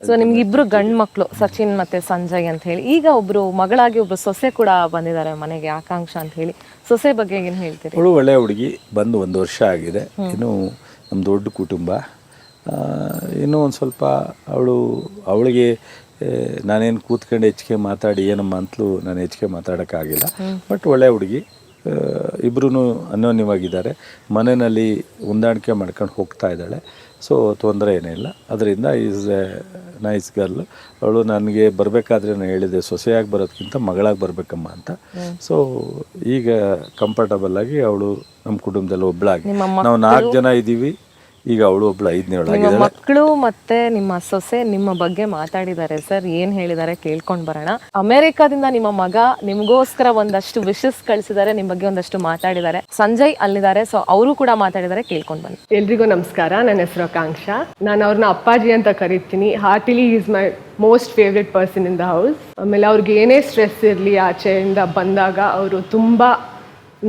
So ನಿಮ್ಗೆ ಇಬ್ರು ಗಂಡ್ ಮಕ್ಳು ಸಚಿನ್ ಮತ್ತೆ ಸಂಜಯ್ ಅಂತ ಹೇಳಿ, ಈಗ ಒಬ್ರು ಮಗಳಾಗಿ ಒಬ್ರು ಸೊಸೆ ಕೂಡ ಬಂದಿದ್ದಾರೆ ಮನೆಗೆ, ಆಕಾಂಕ್ಷ ಅಂತ ಹೇಳಿ. ಸೊಸೆ ಬಗ್ಗೆ ಏನು ಹೇಳ್ತೀರಿ? ಅವಳು ಒಳ್ಳೆ ಹುಡುಗಿ, ಬಂದು 1 ವರ್ಷ ಆಗಿದೆ. ಇನ್ನು ನಮ್ಮ ದೊಡ್ಡ ಕುಟುಂಬ. ಇನ್ನೂ ಒಂದು ಸ್ವಲ್ಪ ಅವಳಿಗೆ ನಾನೇನು ಕೂತ್ಕೊಂಡು ಹೆಚ್ಚಿಗೆ ಮಾತಾಡಿ ಏನಮ್ಮ ಅಂತಲೂ ನಾನು ಹೆಚ್ಚಿಗೆ ಮಾತಾಡೋಕ್ಕಾಗಿಲ್ಲ. ಬಟ್ ಒಳ್ಳೆ ಹುಡುಗಿ, ಇಬ್ಬರೂ ಅನ್ಯೋನ್ಯವಾಗಿದ್ದಾರೆ. ಮನೆಯಲ್ಲಿ ಹೊಂದಾಣಿಕೆ ಮಾಡ್ಕೊಂಡು ಹೋಗ್ತಾ ಇದ್ದಾಳೆ. ಸೊ ತೊಂದರೆ ಏನಿಲ್ಲ. ಅದರಿಂದ ಈಸ್ ಎ ನೈಸ್ ಗರ್ಲ್. ಅವಳು ನನಗೆ ಬರಬೇಕಾದ್ರೆ ನಾನು ಹೇಳಿದೆ, ಸೊಸೆಯಾಗಿ ಬರೋದಕ್ಕಿಂತ ಮಗಳಾಗಿ ಬರಬೇಕಮ್ಮ ಅಂತ. ಸೊ ಈಗ ಕಂಫರ್ಟಬಲ್ ಆಗಿ ಅವಳು ನಮ್ಮ ಕುಟುಂಬದಲ್ಲಿ ಒಬ್ಬಳಾಗಿ, ನಾವು 4 ಜನ ಇದ್ದೀವಿ. ಈಗ ಅವಳು ಒಬ್ಳು 5ನೇಳಾಗಿದ್ದಾಳೆ. ಮಕ್ಕಳು ಮತ್ತೆ ನಿಮ್ಮ ಸೊಸೆ ನಿಮ್ಮ ಬಗ್ಗೆ ಮಾತಾಡಿದ್ದಾರೆ ಸರ್, ಏನ್ ಹೇಳಿದ್ದಾರೆ ಕೇಳ್ಕೊಂಡ್ ಬರೋಣ. ಅಮೆರಿಕಾದಿಂದ ನಿಮ್ಮ ಮಗ ನಿಮ್ಗೋಸ್ಕರ ಒಂದಷ್ಟು ವಿಶಸ್ ಕಳಿಸಿದ್ದಾರೆ, ನಿಮ್ ಬಗ್ಗೆ ಒಂದಷ್ಟು ಮಾತಾಡಿದ್ದಾರೆ. ಸಂಜಯ್ ಅಲ್ಲಿದ್ದಾರೆ, ಸೊ ಅವರು ಕೂಡ ಮಾತಾಡಿದ್ದಾರೆ, ಕೇಳ್ಕೊಂಡ್ ಬನ್ನಿ. ಎಲ್ರಿಗೂ ನಮಸ್ಕಾರ. ನನ್ನ ಹೆಸರು ಆಕಾಂಕ್ಷ. ನಾನು ಅವ್ರನ್ನ ಅಪ್ಪಾಜಿ ಅಂತ ಕರಿತೀನಿ. ಹಾರ್ಟಿಲಿ is my most favourite person in the house. ಆಮೇಲೆ ಅವ್ರಿಗೆ ಏನೇ ಸ್ಟ್ರೆಸ್ ಇರಲಿ ಆಚೆಯಿಂದ ಬಂದಾಗ ಅವರು ತುಂಬಾ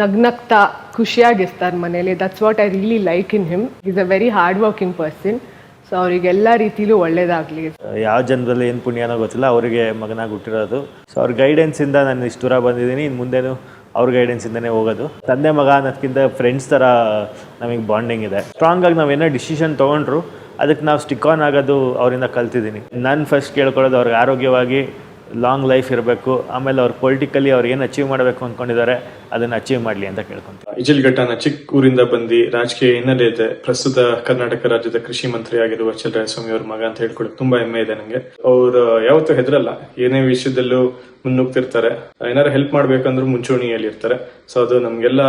ನಗ್ನಗ್ತಾ ಖುಷಿಯಾಗಿರ್ತಾರೆ ಮನೇಲಿ. That's what I really like in him. Is a very hard working person. So ಅವರಿಗೆಲ್ಲ ರೀತಿಲೂ ಒಳ್ಳೇದಾಗಲಿ. ಯಾವ ಜನರಲ್ಲಿ ಏನು ಪುಣ್ಯನೋ ಗೊತ್ತಿಲ್ಲ, ಅವರಿಗೆ ಮಗನಾಗಿ ಹುಟ್ಟಿರೋದು. ಸೊ ಅವ್ರ ಗೈಡೆನ್ಸಿಂದ ನಾನು ಇಷ್ಟು ದೂರ ಬಂದಿದ್ದೀನಿ. ಇನ್ನು ಮುಂದೆನೂ ಅವ್ರ ಗೈಡೆನ್ಸಿಂದನೇ ಹೋಗೋದು. ತಂದೆ ಮಗ ಅನ್ನೋದಕ್ಕಿಂತ ಫ್ರೆಂಡ್ಸ್ ಥರ ನಮಗೆ ಬಾಂಡಿಂಗ್ ಇದೆ. ಸ್ಟ್ರಾಂಗಾಗಿ ನಾವು ಏನೋ ಡಿಸಿಷನ್ ತೊಗೊಂಡ್ರು ಅದಕ್ಕೆ ನಾವು ಸ್ಟಿಕ್ ಆನ್ ಆಗೋದು ಅವರಿಂದ ಕಲ್ತಿದ್ದೀನಿ. ನಾನು ಫಸ್ಟ್ ಕೇಳ್ಕೊಳ್ಳೋದು ಅವ್ರಿಗೆ ಆರೋಗ್ಯವಾಗಿ ಲಾಂಗ್ ಲೈಫ್ ಇರಬೇಕು. ಆಮೇಲೆ ಅವ್ರು ಪೊಲಿಟಿಕಲಿ ಅವ್ರು ಏನು ಅಚೀವ್ ಮಾಡಬೇಕು ಅಂದ್ಕೊಂಡಿದ್ದಾರೆ ಅದನ್ನು ಅಚೀವ್ ಮಾಡಲಿ ಅಂತ ಕೇಳ್ಕೊಂತೀವಿ. ಇಜಲ್ಘಟ್ಟನ ಚಿಕ್ಕ ಊರಿಂದ ಬಂದು ರಾಜಕೀಯ ಹಿನ್ನೆಲೆ ಇದೆ. ಪ್ರಸ್ತುತ ಕರ್ನಾಟಕ ರಾಜ್ಯದ ಕೃಷಿ ಮಂತ್ರಿ ಆಗಿರುವ ಚಲರಾಯಸ್ವಾಮಿ ಅವ್ರ ಮಗ ಅಂತ ಹೇಳ್ಕೊಳ್ಳಿ ತುಂಬಾ ಹೆಮ್ಮೆ ಇದೆ ನನಗೆ. ಅವ್ರು ಯಾವತ್ತೂ ಹೆದರಲ್ಲ, ಏನೇ ವಿಷಯದಲ್ಲೂ ಮುನ್ನುಗ್ತಿರ್ತಾರೆ. ಏನಾರು ಹೆಲ್ಪ್ ಮಾಡ್ಬೇಕಂದ್ರೂ ಮುಂಚೂಣಿಯಲ್ಲಿ ಇರ್ತಾರೆ. ಸೊ ಅದು ನಮ್ಗೆಲ್ಲ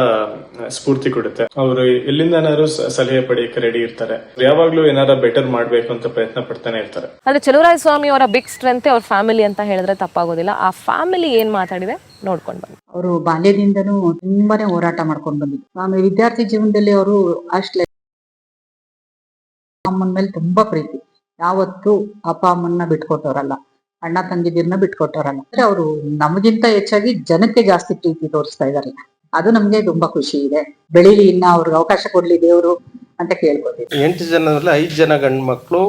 ಸ್ಫೂರ್ತಿ ಕೊಡುತ್ತೆ. ಅವರು ಎಲ್ಲಿಂದನಾರು ಸಲಹೆ ಪಡೆಯಕ್ಕೆ ರೆಡಿ ಇರ್ತಾರೆ. ಯಾವಾಗ್ಲೂ ಏನಾರ ಬೆಟರ್ ಮಾಡ್ಬೇಕು ಅಂತ ಪ್ರಯತ್ನ ಪಡ್ತಾನೆ ಇರ್ತಾರೆ. ಆದ್ರೆ ಚಲುವರಾಯಸ್ವಾಮಿ ಅವರ ಬಿಗ್ ಸ್ಟ್ರೆಂತ್ ಅವ್ರ ಫ್ಯಾಮಿಲಿ ಅಂತ ಹೇಳಿದ್ರೆ ತಪ್ಪಾಗೋದಿಲ್ಲ. ಆ ಫ್ಯಾಮಿಲಿ ಏನ್ ಮಾತಾಡಿದೆ ನೋಡ್ಕೊಂಡು ಬನ್ನಿ. ಅವರು ಬಾಲ್ಯದಿಂದನೂ ತುಂಬಾನೇ ಹೋರಾಟ ಮಾಡ್ಕೊಂಡು ಬಂದಿದ್ರು. ಆಮೇಲೆ ವಿದ್ಯಾರ್ಥಿ ಜೀವನದಲ್ಲಿ ಅವರು ಅಷ್ಟೇ ಅಮ್ಮನ ಮೇಲೆ ತುಂಬಾ ಪ್ರೀತಿ. ಯಾವತ್ತೂ ಅಪ್ಪ ಅಮ್ಮನ್ನ ಬಿಟ್ಕೊಟ್ಟವ್ರಲ್ಲ, ಅಣ್ಣ ತಂಗಿದಿರ್ನ ಬಿಟ್ಕೊಟ್ಟವ್ರಲ್ಲ. ಅವರು ನಮಗಿಂತ ಹೆಚ್ಚಾಗಿ ಜನಕ್ಕೆ ಜಾಸ್ತಿ ಪ್ರೀತಿ ತೋರಿಸ್ತಾ ಇದಾರೆ. ಅದು ನಮ್ಗೆ ತುಂಬಾ ಖುಷಿ ಇದೆ. ಬೆಳಿಲಿ, ಇನ್ನ ಅವ್ರಿಗೆ ಅವಕಾಶ ಕೊಡ್ಲಿ ದೇವ್ರು ಅಂತ ಕೇಳ್ಕೊತೀವಿ. 8 ಜನರಲ್ಲಿ 5 ಜನ ಗಂಡು ಮಕ್ಕಳು,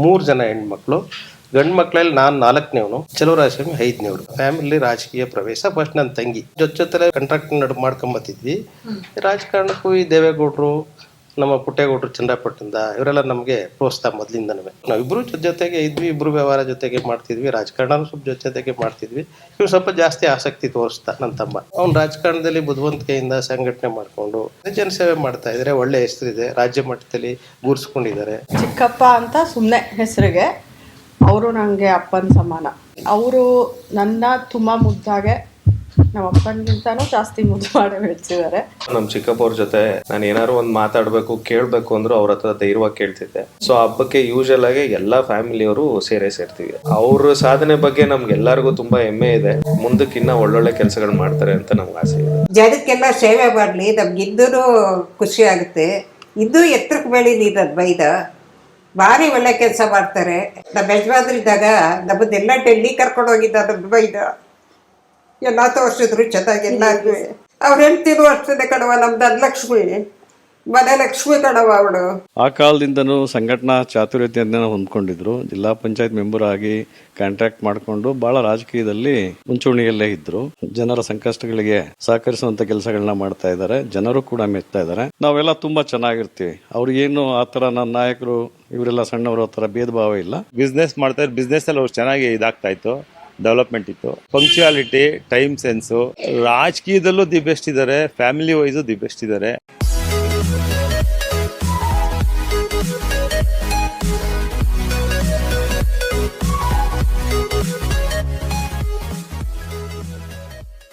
3 ಜನ ಹೆಣ್ಮಕ್ಳು. ಗಂಡು ಮಕ್ಕಳಲ್ಲಿ ನಾನು 4ನೇವನು, ಚಲುವರಾಯಸ್ವಾಮಿ 5ನೇವ್ರು. ಫ್ಯಾಮಿಲಿ ರಾಜಕೀಯ ಪ್ರವೇಶ ಫಸ್ಟ್ ನನ್ನ ತಂಗಿ ಜೊತೆ ಕಾಂಟ್ರಾಕ್ಟ್ ಮಾಡ್ಕೊಂಬತ್ತಿದ್ವಿ. ರಾಜಕಾರಣಕ್ಕೂ ಈ ದೇವೇಗೌಡರು, ನಮ್ಮ ಪುಟ್ಟೇಗೌಡರು ಚಂದ್ರಪಟ್ಟಣದ ಇವರೆಲ್ಲ ನಮಗೆ ಪ್ರೋತ್ಸಾಹ ಮೊದಲಿಂದನೂ. ನಾವಿಬ್ರು ಜೊತೆಗೆ ಇದ್ವಿ, ಇಬ್ರು ವ್ಯವಹಾರ ಜೊತೆಗೆ ಮಾಡ್ತಿದ್ವಿ, ರಾಜಕಾರಣ ಸ್ವಲ್ಪ ಜೊತೆಗೆ ಮಾಡ್ತಿದ್ವಿ. ಇವ್ರು ಸ್ವಲ್ಪ ಜಾಸ್ತಿ ಆಸಕ್ತಿ ತೋರಿಸ್ತಾ ನನ್ನ ತಮ್ಮ. ಅವ್ನು ರಾಜಕಾರಣದಲ್ಲಿ ಬುದ್ಧಿವಂತಿಕೆಯಿಂದ ಸಂಘಟನೆ ಮಾಡ್ಕೊಂಡು ಜನಸೇವೆ ಮಾಡ್ತಾ ಇದ್ದಾರೆ. ಒಳ್ಳೆ ಹೆಸರಿದೆ, ರಾಜ್ಯ ಮಟ್ಟದಲ್ಲಿ ಗೂರ್ಸ್ಕೊಂಡಿದ್ದಾರೆ. ಚಿಕ್ಕಪ್ಪ ಅಂತ ಸುಮ್ಮನೆ ಹೆಸರಿಗೆ, ಅವರು ನನಗೆ ಅಪ್ಪನ ಸಮಾನ. ಅವರು ನನ್ನ ತುಂಬ ಮುದ್ದಾಗೆ, ನಮ್ಮ ಅಪ್ಪನಿಗಿಂತನೂ ಜಾಸ್ತಿ ಮುದ್ದು ಮಾಡಿ ಬೆಳೆಸಿದ್ದಾರೆ. ನಮ್ಮ ಚಿಕ್ಕಪ್ಪ ಅವ್ರ ಜೊತೆ ನಾನು ಏನಾದ್ರು ಒಂದು ಮಾತಾಡ್ಬೇಕು ಕೇಳ್ಬೇಕು ಅಂದ್ರು ಅವ್ರ ಹತ್ರ ಧೈರ್ಯವಾಗಿ ಕೇಳ್ತಿದ್ದೆ. ಸೊ ಹಬ್ಬಕ್ಕೆ ಯೂಶಲ್ ಆಗಿ ಎಲ್ಲಾ ಫ್ಯಾಮಿಲಿಯವರು ಸೇರ್ತೀವಿ. ಅವ್ರ ಸಾಧನೆ ಬಗ್ಗೆ ನಮ್ಗೆಲ್ಲರಿಗೂ ತುಂಬಾ ಹೆಮ್ಮೆ ಇದೆ. ಮುಂದಕ್ಕೆ ಇನ್ನ ಒಳ್ಳೊಳ್ಳೆ ಕೆಲಸಗಳು ಮಾಡ್ತಾರೆ ಅಂತ ನಮ್ಗೆ ಆಸೆ ಇದೆ. ಜನಕ್ಕೆಲ್ಲ ಸೇವೆ ಮಾಡ್ಲಿ, ನಮ್ಗಿದ್ದೂ ಖುಷಿ ಆಗುತ್ತೆ. ಇದು ಎತ್ತರಕ್ಕೆ ಬೆಳೀಲಿ. ಬೈದ ಭಾರಿ ಒಳ್ಳೆ ಕೆಲಸ ಮಾಡ್ತಾರೆ. ನಮ್ಮ ಯಜಮಾನ್ರಿದ್ದಾಗ ನಮ್ಮದೆಲ್ಲ ಡೆಲ್ಲಿ ಕರ್ಕೊಂಡು ಹೋಗಿದ್ದ ಬೈದ ಎಲ್ಲ ತೋರಿಸಿದ್ರು ಚೆನ್ನಾಗಿ ಎಲ್ಲಾರ್ಗೂ. ಅವ್ರು ಹೇಳ್ತಿರೋ ಅಷ್ಟೇ ಕಣವ, ನಮ್ದು ಲಕ್ಷ್ಮಿ ಮನೆ ಲಕ್ಷ್ಮಿ ಕಣವ ಅವಳು. ಆ ಕಾಲದಿಂದನೂ ಸಂಘಟನಾ ಚಾತುರ್ಯತೆಯನ್ನ ಹೊಂದ್ಕೊಂಡಿದ್ರು. ಜಿಲ್ಲಾ ಪಂಚಾಯತ್ ಮೆಂಬರ್ ಆಗಿ ಕಾಂಟ್ರಾಕ್ಟ್ ಮಾಡಿಕೊಂಡು ಬಹಳ ರಾಜಕೀಯದಲ್ಲಿ ಮುಂಚೂಣಿಯಲ್ಲೇ ಇದ್ರು. ಜನರ ಸಂಕಷ್ಟಗಳಿಗೆ ಸಹಕರಿಸುವಂತ ಕೆಲಸಗಳನ್ನ ಮಾಡ್ತಾ ಇದ್ದಾರೆ. ಜನರು ಕೂಡ ಮೆಚ್ತಾ ಇದ್ದಾರೆ. ನಾವೆಲ್ಲ ತುಂಬಾ ಚೆನ್ನಾಗಿರ್ತೀವಿ. ಅವ್ರಿಗೇನು ಆತರ ನನ್ನ ನಾಯಕರು ಇವರೆಲ್ಲ ಸಣ್ಣವರು ಆ ತರ ಭೇದ ಭಾವ ಇಲ್ಲ. ಬಿಸ್ನೆಸ್ ಮಾಡ್ತಾರೆ. ಬಿಸ್ನೆಸ್ ಅಲ್ಲಿ ಅವ್ರು ಚೆನ್ನಾಗಿ ಇದಾಗ್ತಾ ಇತ್ತು, ಡೆವಲಪ್ಮೆಂಟ್ ಇತ್ತು. ಪಂಕ್ಚುಯಾಲಿಟಿ, ಟೈಮ್ ಸೆನ್ಸು, ರಾಜಕೀಯದಲ್ಲೂ ದಿ ಬೆಸ್ಟ್ ಇದ್ದಾರೆ, ಫ್ಯಾಮಿಲಿ ವೈಸು ದಿ ಬೆಸ್ಟ್ ಇದ್ದಾರೆ.